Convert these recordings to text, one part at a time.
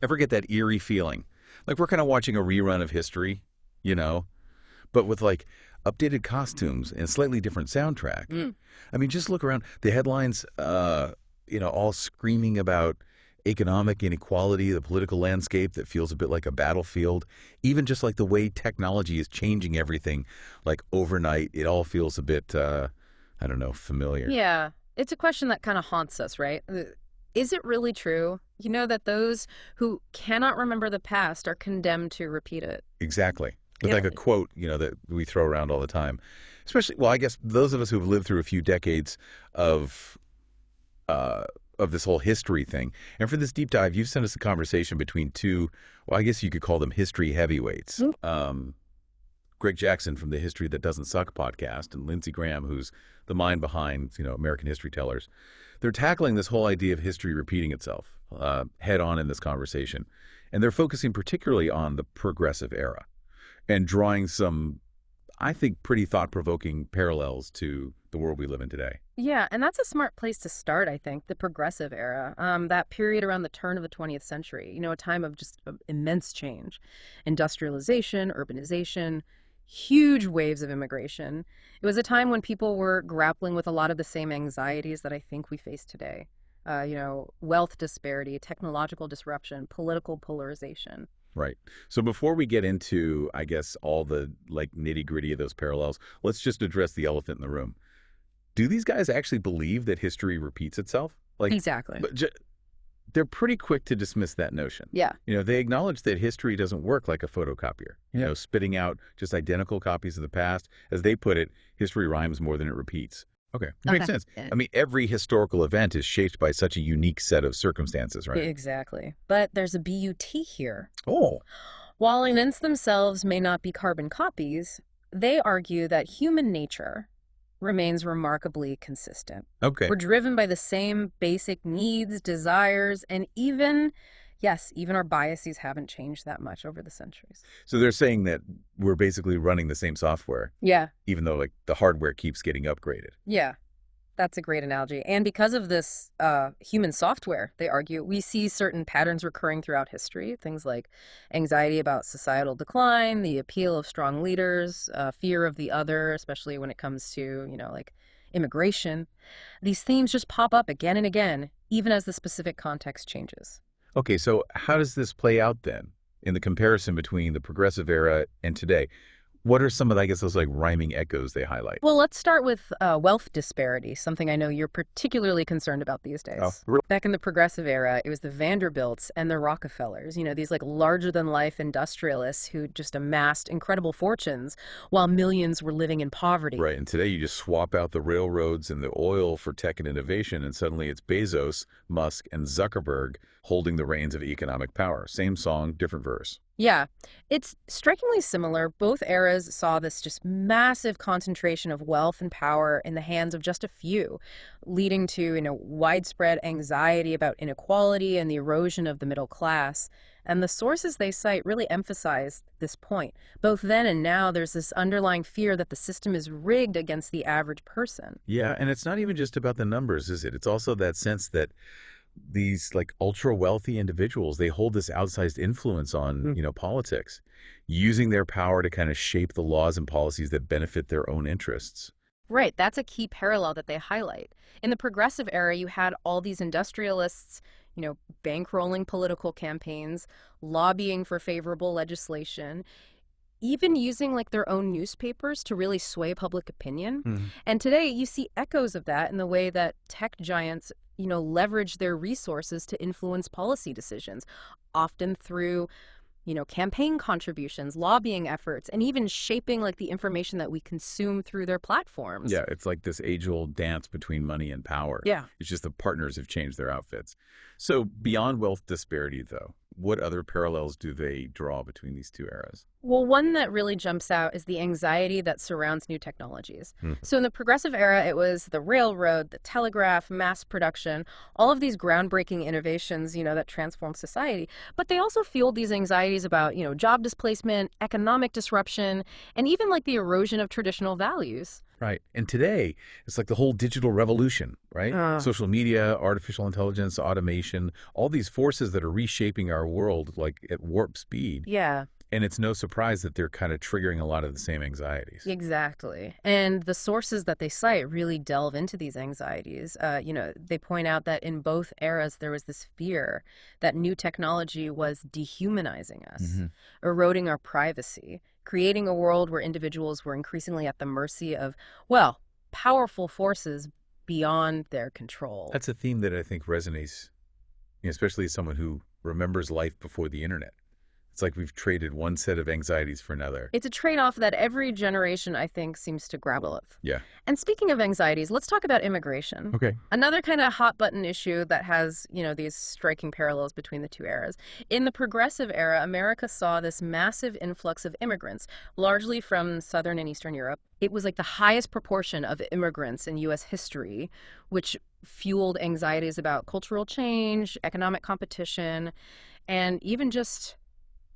Ever get that eerie feeling? Like we're kind of watching a rerun of history, you know, but with like updated costumes and slightly different soundtrack. Mm. I mean, just look around. The headlines, all screaming about economic inequality, the political landscape that feels a bit like a battlefield, even just like the way technology is changing everything, like overnight, it all feels a bit, I don't know, familiar. Yeah, it's a question that kind of haunts us, right? Is it really true? You know that those who cannot remember the past are condemned to repeat it. Exactly. With Yeah. like a quote, that we throw around all the time. Especially, well, I guess those of us who've lived through a few decades of uh, of this whole history thing. And for this deep dive, you've sent us a conversation between two, well, I guess you could call them history heavyweights. Mm. Greg Jackson from the History That Doesn't Suck podcast and Lindsey Graham, who's the mind behind, American History Tellers. They're tackling this whole idea of history repeating itself head on in this conversation. And they're focusing particularly on the progressive era and drawing some, I think, pretty thought-provoking parallels to the world we live in today. Yeah, and that's a smart place to start, I think, the progressive era, that period around the turn of the 20th century, a time of just immense change, industrialization, urbanization, huge waves of immigration. It was a time when people were grappling with a lot of the same anxieties that I think we face today. Wealth disparity, technological disruption, political polarization. Right. So before we get into, I guess, all the like nitty-gritty of those parallels, let's just address the elephant in the room. Do these guys actually believe that history repeats itself? Like, Exactly. but they're pretty quick to dismiss that notion. Yeah. They acknowledge that history doesn't work like a photocopier, spitting out just identical copies of the past. As they put it, history rhymes more than it repeats. Okay. Makes sense. I mean, every historical event is shaped by such a unique set of circumstances, right? Exactly. But there's a BUT here. Oh, While events themselves may not be carbon copies, they argue that human nature remains remarkably consistent. okay. We're driven by the same basic needs, desires, and even our biases haven't changed that much over the centuries. So they're saying that we're basically running the same software, Yeah, even though like the hardware keeps getting upgraded. yeah, that's a great analogy. And because of this human software, they argue, we see certain patterns recurring throughout history, things like anxiety about societal decline, the appeal of strong leaders, fear of the other, especially when it comes to, like immigration. These themes just pop up again and again, even as the specific context changes. Okay, so how does this play out then in the comparison between the progressive era and today? What are some of, I guess, those like rhyming echoes they highlight? Well, let's start with wealth disparity, something I know you're particularly concerned about these days. Oh, really? Back in the progressive era, it was the Vanderbilts and the Rockefellers, these like larger-than-life industrialists who just amassed incredible fortunes while millions were living in poverty. Right, and today you just swap out the railroads and the oil for tech and innovation, and suddenly it's Bezos, Musk, and Zuckerberg holding the reins of economic power. Same song, different verse. Yeah, it's strikingly similar. Both eras saw this just massive concentration of wealth and power in the hands of just a few, leading to, widespread anxiety about inequality and the erosion of the middle class. And the sources they cite really emphasize this point. Both then and now, there's this underlying fear that the system is rigged against the average person. Yeah, and it's not even just about the numbers, is it? It's also that sense that these like ultra wealthy individuals, they hold this outsized influence on, politics, using their power to kind of shape the laws and policies that benefit their own interests. Right, that's a key parallel that they highlight. In the progressive era, you had all these industrialists, bankrolling political campaigns, lobbying for favorable legislation, even using like their own newspapers to really sway public opinion. And today you see echoes of that in the way that tech giants, leverage their resources to influence policy decisions, often through campaign contributions, lobbying efforts, and even shaping like the information that we consume through their platforms. Yeah, it's like this age-old dance between money and power. Yeah. It's just the partners have changed their outfits. So beyond wealth disparity, though, what other parallels do they draw between these two eras? Well, one that really jumps out is the anxiety that surrounds new technologies. So in the progressive era, it was the railroad, the telegraph, mass production, all of these groundbreaking innovations, that transform society. But they also fueled these anxieties about, job displacement, economic disruption, and even like the erosion of traditional values. Right. And today, it's like the whole digital revolution, right? Uh, Social media, artificial intelligence, automation, all these forces that are reshaping our world like at warp speed. yeah. And it's no surprise that they're kind of triggering a lot of the same anxieties. Exactly. And the sources that they cite really delve into these anxieties. They point out that in both eras, there was this fear that new technology was dehumanizing us, Hmm. eroding our privacy, creating a world where individuals were increasingly at the mercy of, well, powerful forces beyond their control. That's a theme that I think resonates, especially as someone who remembers life before the internet. It's like we've traded one set of anxieties for another. It's a trade-off that every generation, I think, seems to grapple with. Yeah. And speaking of anxieties, let's talk about immigration. Okay. Another kind of hot button issue that has, these striking parallels between the two eras. In the progressive era, America saw this massive influx of immigrants, largely from Southern and Eastern Europe. It was like the highest proportion of immigrants in U.S. history, which fueled anxieties about cultural change, economic competition, and even just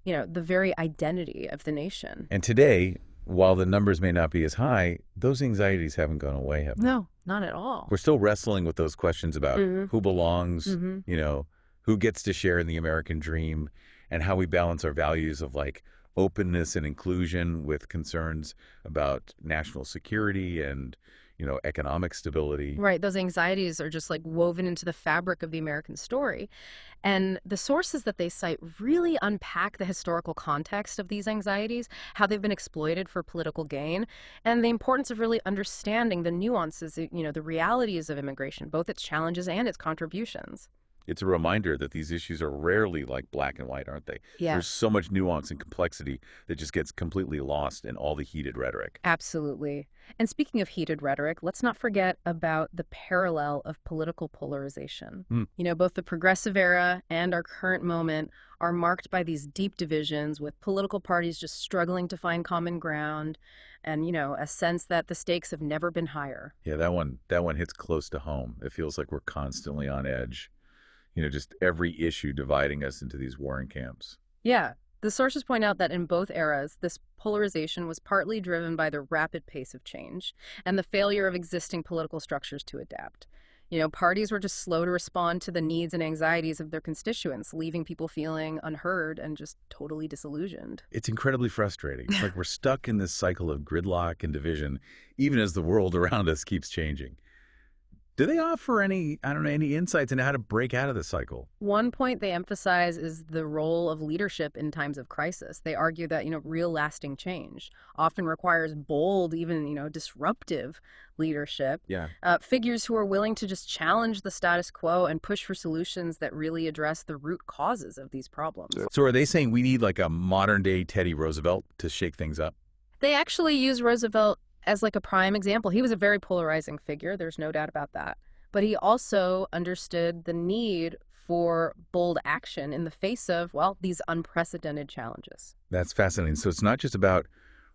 the very identity of the nation. And today, while the numbers may not be as high, those anxieties haven't gone away, have they? No, not at all. We're still wrestling with those questions about who belongs, Mm-hmm. who gets to share in the American dream, and how we balance our values of like openness and inclusion with concerns about national security and, economic stability. Right. Those anxieties are just like woven into the fabric of the American story. And the sources that they cite really unpack the historical context of these anxieties, how they've been exploited for political gain, and the importance of really understanding the nuances, the realities of immigration, both its challenges and its contributions. It's a reminder that these issues are rarely like black and white, aren't they? Yeah. There's so much nuance and complexity that just gets completely lost in all the heated rhetoric. Absolutely. And speaking of heated rhetoric, let's not forget about the parallel of political polarization. Hmm. Both the progressive era and our current moment are marked by these deep divisions with political parties just struggling to find common ground and, a sense that the stakes have never been higher. Yeah, that one hits close to home. It feels like we're constantly on edge. Just every issue dividing us into these warring camps. Yeah. The sources point out that in both eras, this polarization was partly driven by the rapid pace of change and the failure of existing political structures to adapt. Parties were just slow to respond to the needs and anxieties of their constituents, leaving people feeling unheard and just totally disillusioned. It's incredibly frustrating. It's like we're stuck in this cycle of gridlock and division, even as the world around us keeps changing. Do they offer any insights into how to break out of the cycle? One point they emphasize is the role of leadership in times of crisis. They argue that, real lasting change often requires bold, even, disruptive leadership. Yeah. Figures who are willing to just challenge the status quo and push for solutions that really address the root causes of these problems. So are they saying we need like a modern day Teddy Roosevelt to shake things up? They actually use Roosevelt as like a prime example. He was a very polarizing figure. There's no doubt about that. But he also understood the need for bold action in the face of, well, these unprecedented challenges. That's fascinating. So it's not just about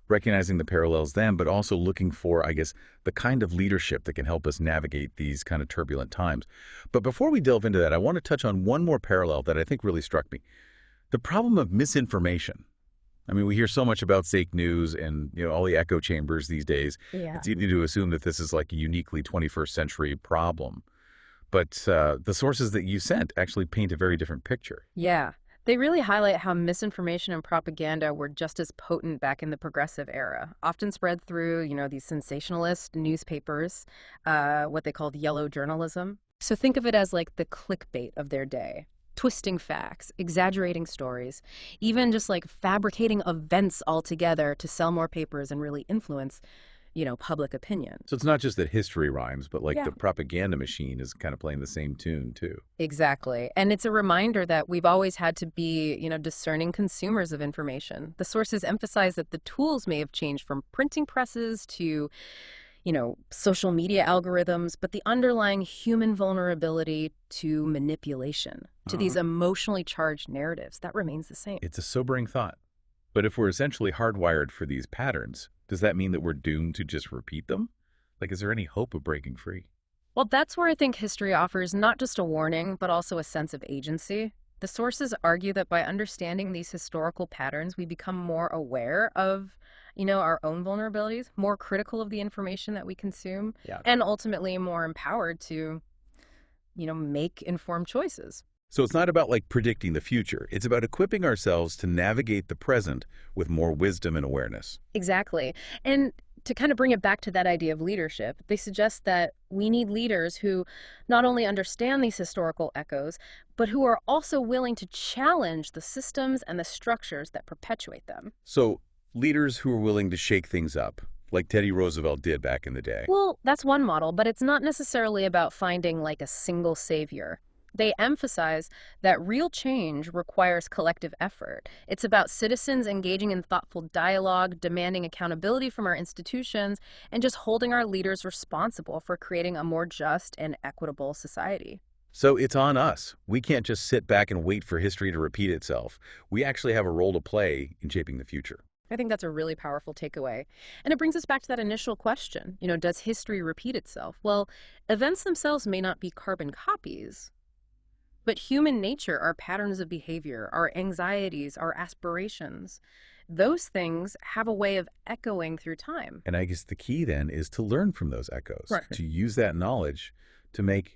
recognizing the parallels then, but also looking for, I guess, the kind of leadership that can help us navigate these kind of turbulent times. But before we delve into that, I want to touch on one more parallel that I think really struck me. The problem of misinformation. I mean, we hear so much about fake news and, all the echo chambers these days. Yeah. It's easy to assume that this is like a uniquely 21st century problem. But the sources that you sent actually paint a very different picture. Yeah. They really highlight how misinformation and propaganda were just as potent back in the progressive era, often spread through, these sensationalist newspapers, what they called yellow journalism. So think of it as like the clickbait of their day. Twisting facts, exaggerating stories, even just like fabricating events altogether to sell more papers and really influence, public opinion. So it's not just that history rhymes, but like Yeah. the propaganda machine is kind of playing the same tune too. Exactly. And it's a reminder that we've always had to be, discerning consumers of information. The sources emphasize that the tools may have changed from printing presses to social media algorithms, but the underlying human vulnerability to manipulation, to these emotionally charged narratives, that remains the same. It's a sobering thought. But if we're essentially hardwired for these patterns, does that mean that we're doomed to just repeat them? Like, is there any hope of breaking free? Well, that's where I think history offers not just a warning, but also a sense of agency. The sources argue that by understanding these historical patterns, we become more aware of, our own vulnerabilities, more critical of the information that we consume, Yeah. and ultimately more empowered to, make informed choices. So it's not about like predicting the future. It's about equipping ourselves to navigate the present with more wisdom and awareness. Exactly. And to kind of bring it back to that idea of leadership, they suggest that we need leaders who not only understand these historical echoes, but who are also willing to challenge the systems and the structures that perpetuate them. So leaders who are willing to shake things up, like Teddy Roosevelt did back in the day. Well, that's one model, but it's not necessarily about finding like a single savior. They emphasize that real change requires collective effort. It's about citizens engaging in thoughtful dialogue, demanding accountability from our institutions, and just holding our leaders responsible for creating a more just and equitable society. So it's on us. We can't just sit back and wait for history to repeat itself. We actually have a role to play in shaping the future. I think that's a really powerful takeaway. And it brings us back to that initial question, does history repeat itself? Well, events themselves may not be carbon copies, but human nature, our patterns of behavior, our anxieties, our aspirations, those things have a way of echoing through time. And I guess the key then is to learn from those echoes, Right. to use that knowledge to make,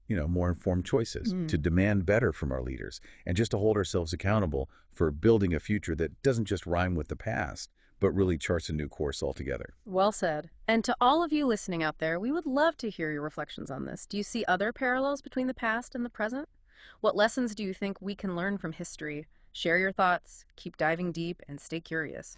more informed choices, to demand better from our leaders, and just to hold ourselves accountable for building a future that doesn't just rhyme with the past, but really charts a new course altogether. Well said. And to all of you listening out there, we would love to hear your reflections on this. Do you see other parallels between the past and the present? What lessons do you think we can learn from history? Share your thoughts, keep diving deep, and stay curious.